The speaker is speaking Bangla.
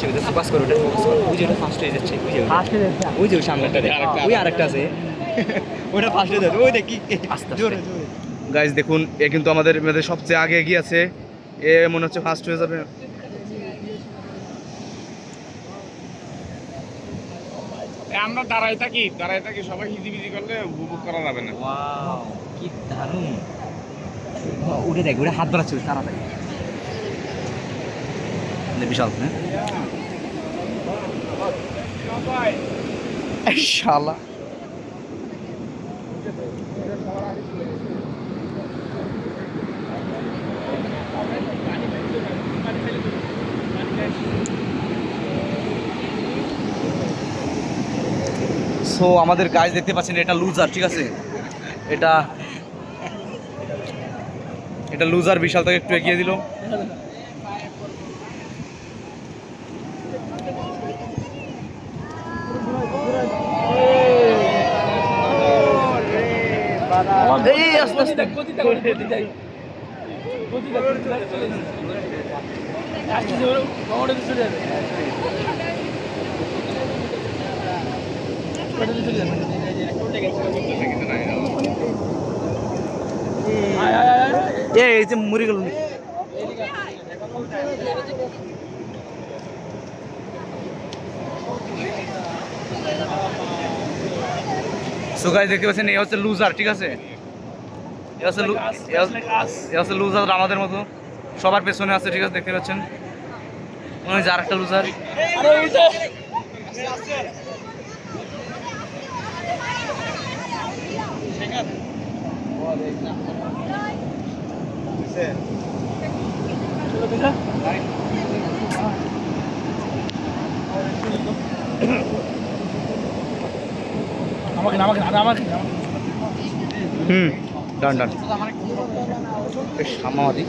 ভিতরে ফোকাস করো, ওটা ফোকাস করো। ওই যে ওটা ফার্স্ট হয়ে যাচ্ছে, ওই যে সামনেটা ওই আরেকটা আছে ওটা ফার্স্ট হয়ে যাচ্ছে, ওই দেখি আস্তে জোরে জোরে। গাইস দেখুন, এ কিন্তু আমাদের মেয়েদের সবচেয়ে আগে এগিয়ে আছে, এ মনে হচ্ছে ফার্স্ট হয়ে যাবে। আমরা দাঁড়াই থাকি সবাই হিজিবিজি করলে উপভোগ করা যাবে না। ওয়াও কি দারুণ। উঠে দেখ, উঠে হাত ধরাচ্ছে তাড়াতাড়ি, বিশাল হ্যাঁ শালা। সো আমাদের গাইজ দেখতে পাচ্ছেন, এটা লুজার, ঠিক আছে, এটা লুজার। বিশাল তাকে একটু এগিয়ে দিল। এই যে মরে গেল। সো গাইস দেখতে পাচ্ছেন, এই হচ্ছে লুজার, ঠিক আছে, এ হচ্ছে লুজার আমাদের মতো সবার পেছনে আছে, ঠিক আছে, দেখতে পাচ্ছেন। মনে হয় আর একটা লুজার। ডান ডান বেশ সামাজিক।